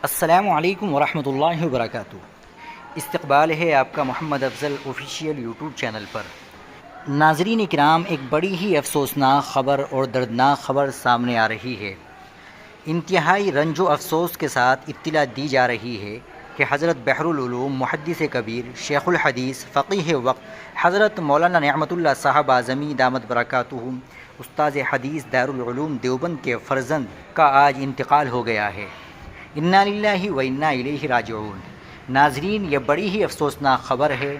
السلام علیکم ورحمۃ اللہ وبرکاتہ۔ استقبال ہے آپ کا محمد افضل آفیشیل یوٹیوب چینل پر۔ ناظرین کرام، ایک بڑی ہی افسوسناک خبر اور دردناک خبر سامنے آ رہی ہے۔ انتہائی رنج و افسوس کے ساتھ اطلاع دی جا رہی ہے کہ حضرت بحر العلوم محدث کبیر شیخ الحدیث فقیہ وقت حضرت مولانا نعمت اللہ صاحب اعظمی دامت برکاتہم استاذ حدیث دارالعلوم دیوبند کے فرزند کا آج انتقال ہو گیا ہے۔ انا للہ و انا الیہ راجعون۔ ناظرین، یہ بڑی ہی افسوسناک خبر ہے۔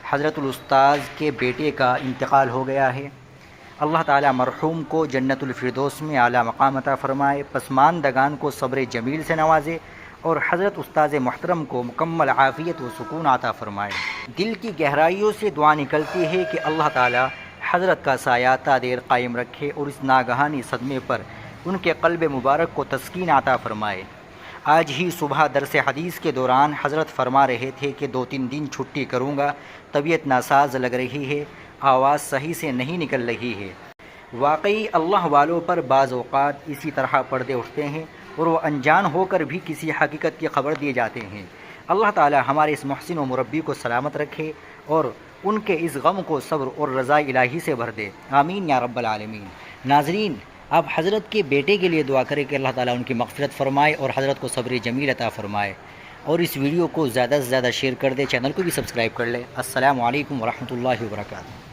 حضرت الاستاذ کے بیٹے کا انتقال ہو گیا ہے۔ اللہ تعالیٰ مرحوم کو جنت الفردوس میں اعلیٰ مقام عطا فرمائے، پسماندگان کو صبر جمیل سے نوازے اور حضرت استاذ محترم کو مکمل عافیت و سکون عطا فرمائے۔ دل کی گہرائیوں سے دعا نکلتی ہے کہ اللہ تعالیٰ حضرت کا سایہ تا دیر قائم رکھے اور اس ناگہانی صدمے پر ان کے قلب مبارک کو تسکین عطا فرمائے۔ آج ہی صبح درس حدیث کے دوران حضرت فرما رہے تھے کہ 2-3 دن چھٹی کروں گا، طبیعت ناساز لگ رہی ہے، آواز صحیح سے نہیں نکل رہی ہے۔ واقعی اللہ والوں پر بعض اوقات اسی طرح پردے اٹھتے ہیں اور وہ انجان ہو کر بھی کسی حقیقت کی خبر دیے جاتے ہیں۔ اللہ تعالی ہمارے اس محسن و مربی کو سلامت رکھے اور ان کے اس غم کو صبر اور رضا الہی سے بھر دے، آمین یا رب العالمین۔ ناظرین، آپ حضرت کے بیٹے کے لیے دعا کریں کہ اللہ تعالیٰ ان کی مغفرت فرمائے اور حضرت کو صبر جمیل عطا فرمائے، اور اس ویڈیو کو زیادہ سے زیادہ شیئر کر دے، چینل کو بھی سبسکرائب کر لے۔ السلام علیکم ورحمۃ اللہ وبرکاتہ۔